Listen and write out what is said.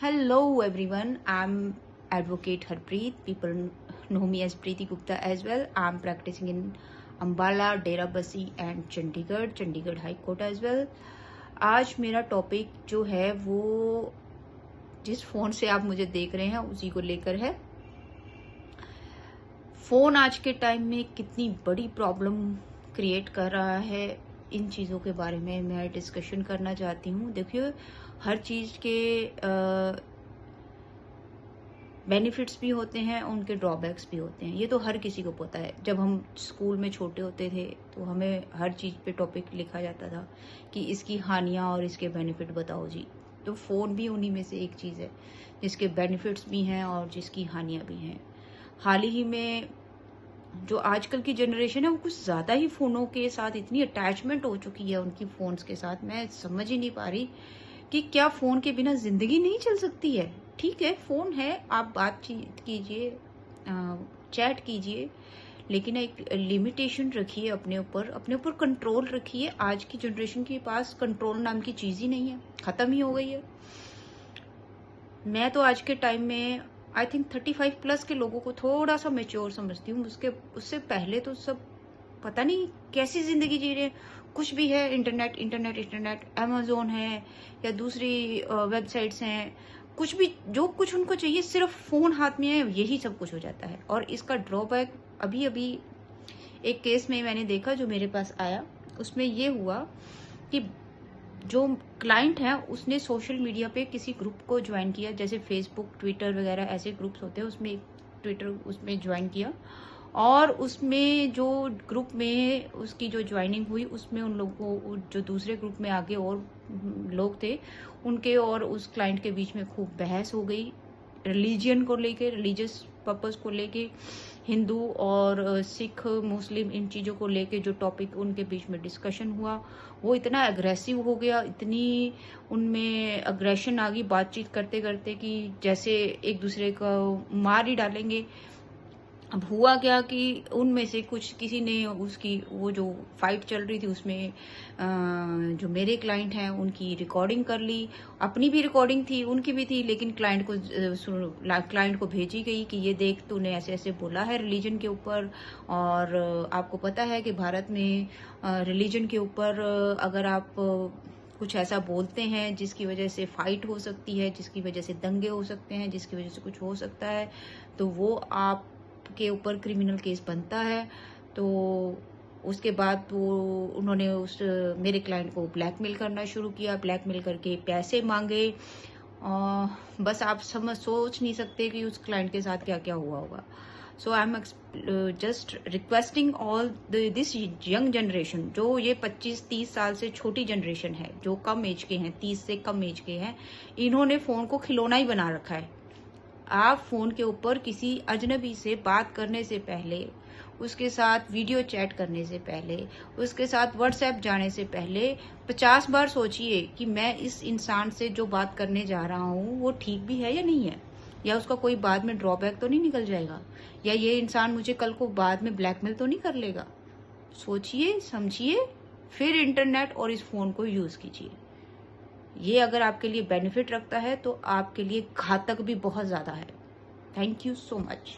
Hello everyone, I'm Advocate Harpreet. People know me as Preeti Gupta as well. I'm practicing in Ambala, Derabasi and Chandigarh High Court as well. आज मेरा topic जो है वो जिस phone से आप मुझे देख रहे हैं उसी को लेकर है। फोन आज के टाइम में कितनी बड़ी प्रॉब्लम क्रिएट कर रहा है, इन चीज़ों के बारे में मैं डिस्कशन करना चाहती हूँ। देखिए, हर चीज़ के बेनिफिट्स भी होते हैं, उनके ड्रॉबैक्स भी होते हैं। ये तो हर किसी को पता है। जब हम स्कूल में छोटे होते थे तो हमें हर चीज़ पे टॉपिक लिखा जाता था कि इसकी हानियाँ और इसके बेनिफिट बताओ जी। तो फ़ोन भी उन्हीं में से एक चीज़ है जिसके बेनिफिट्स भी हैं और जिसकी हानियाँ भी हैं। हाल ही में जो आजकल की जनरेशन है वो कुछ ज़्यादा ही फ़ोनों के साथ इतनी अटैचमेंट हो चुकी है उनकी फ़ोन्स के साथ, मैं समझ ही नहीं पा रही कि क्या फ़ोन के बिना ज़िंदगी नहीं चल सकती है। ठीक है, फ़ोन है, आप बातचीत कीजिए, चैट कीजिए, लेकिन एक लिमिटेशन रखिए अपने ऊपर कंट्रोल रखिए। आज की जनरेशन के पास कंट्रोल नाम की चीज़ ही नहीं है, ख़त्म ही हो गई है। मैं तो आज के टाइम में आई थिंक 35 प्लस के लोगों को थोड़ा सा मेच्योर समझती हूँ। उससे पहले तो सब पता नहीं कैसी जिंदगी जी रहे हैं। कुछ भी है, इंटरनेट, अमेजोन है या दूसरी वेबसाइट्स हैं, कुछ भी जो कुछ उनको चाहिए सिर्फ फोन हाथ में है, यही सब कुछ हो जाता है। और इसका ड्रॉबैक अभी एक केस में मैंने देखा जो मेरे पास आया, उसमें ये हुआ कि जो क्लाइंट है उसने सोशल मीडिया पे किसी ग्रुप को ज्वाइन किया, जैसे फेसबुक, ट्विटर वगैरह ऐसे ग्रुप्स होते हैं, उसमें ट्विटर उसमें ज्वाइन किया। और उसमें जो ग्रुप में उसकी जो ज्वाइनिंग हुई उसमें उन लोगों को, जो दूसरे ग्रुप में आगे और लोग थे, उनके और उस क्लाइंट के बीच में खूब बहस हो गई रिलीजियन को लेके, रिलीजियस पर्पस को लेके। हिंदू और सिख, मुस्लिम, इन चीज़ों को लेके जो टॉपिक उनके बीच में डिस्कशन हुआ वो इतना एग्रेसिव हो गया, इतनी उनमें अग्रेशन आ गई बातचीत करते करते कि जैसे एक दूसरे को मार ही डालेंगे। अब हुआ क्या कि उनमें से किसी ने उसकी वो जो फाइट चल रही थी उसमें जो मेरे क्लाइंट हैं उनकी रिकॉर्डिंग कर ली। अपनी भी रिकॉर्डिंग थी, उनकी भी थी, लेकिन क्लाइंट को भेजी गई कि ये देख, तूने ऐसे ऐसे बोला है रिलीजन के ऊपर। और आपको पता है कि भारत में रिलीजन के ऊपर अगर आप कुछ ऐसा बोलते हैं जिसकी वजह से फाइट हो सकती है, जिसकी वजह से दंगे हो सकते हैं, जिसकी वजह से कुछ हो सकता है, तो वो आप के ऊपर क्रिमिनल केस बनता है। तो उसके बाद वो उन्होंने उस मेरे क्लाइंट को ब्लैकमेल करना शुरू किया, ब्लैकमेल करके पैसे मांगे। बस आप सोच नहीं सकते कि उस क्लाइंट के साथ क्या क्या हुआ होगा। So I am just requesting all this young generation, जो ये 25-30 साल से छोटी जनरेशन है, जो कम एज के हैं, 30 से कम एज के हैं, इन्होंने फोन को खिलौना ही बना रखा है। आप फोन के ऊपर किसी अजनबी से बात करने से पहले, उसके साथ वीडियो चैट करने से पहले, उसके साथ व्हाट्सएप जाने से पहले 50 बार सोचिए कि मैं इस इंसान से जो बात करने जा रहा हूँ वो ठीक भी है या नहीं है, या उसका कोई बाद में ड्रॉबैक तो नहीं निकल जाएगा, या ये इंसान मुझे कल को बाद में ब्लैकमेल तो नहीं कर लेगा। सोचिए, समझिए, फिर इंटरनेट और इस फोन को यूज कीजिए। ये अगर आपके लिए बेनिफिट रखता है तो आपके लिए घातक भी बहुत ज़्यादा है। Thank you so much.